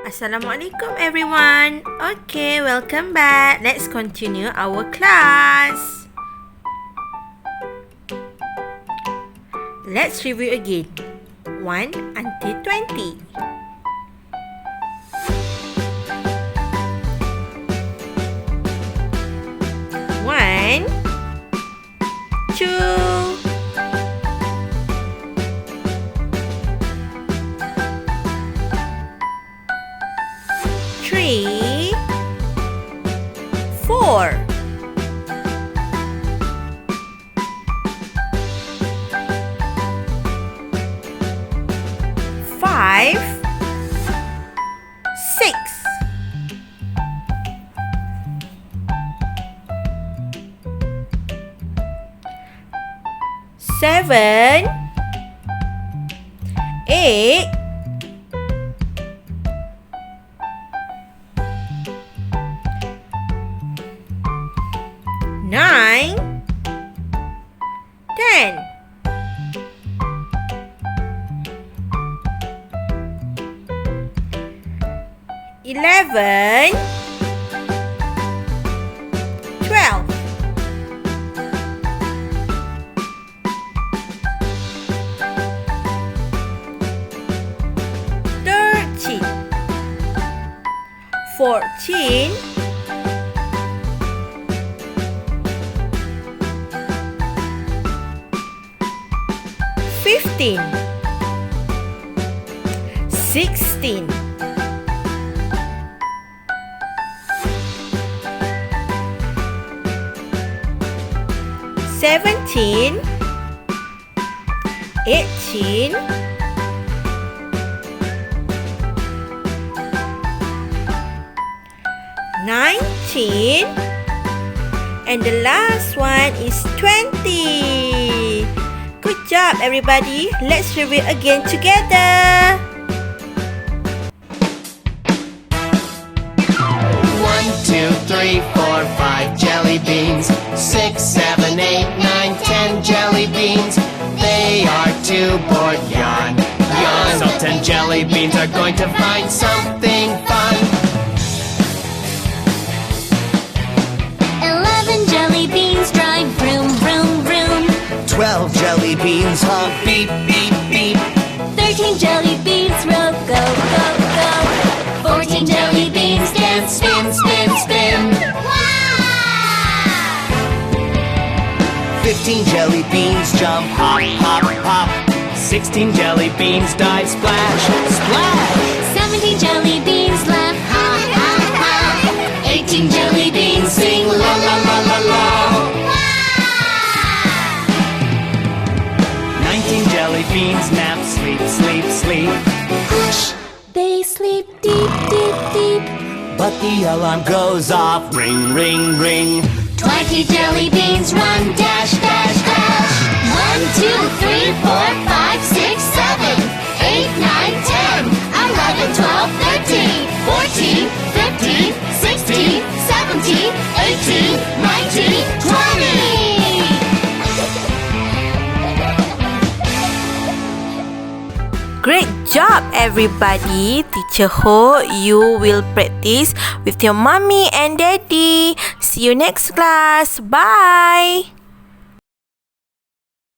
Assalamualaikum everyone. Okay, welcome back. Let's continue our class. Let's review again. 1 until 20. 1, 2, 3, 4, 5, 6, 7, 8, 9, 10. 11, 12. 13, 14, 15, 16, 17, 18, 19, and the last one is 20. Good job, everybody. Let's review again together. 1, 2, 3, 4, 5 jelly beans. 6, 7, 8, 9, 10 jelly beans. They are too bored, yawn, yawn. So 10 jelly beans are going to find something fun. 11 jelly beans drive vroom, vroom, vroom. 12 jelly beans honk beep, beep, beep. 13 jelly beans row, go, go, go. 14 jelly beans dance, spin, spin, spin. 15 jelly beans jump, hop, hop, hop. 16 jelly beans dive, splash, splash. 17 jelly beans laugh, ha, ha, ha. 18 jelly beans sing, la, la, la, la, la. 19 jelly beans nap, sleep, sleep, sleep. Hush, they sleep deep, deep, deep. But the alarm goes off, ring, ring, ring. 20 jelly beans run, dash, dash, dash. 1, 2, 3, 4, 5, 6, 7, 8, 9, 10, 11, 12, 13, 14, 15, 16, 17, 18, 19, 20. Great job, everybody. Teacher hope you will practice with your mommy and daddy. See you next class. Bye.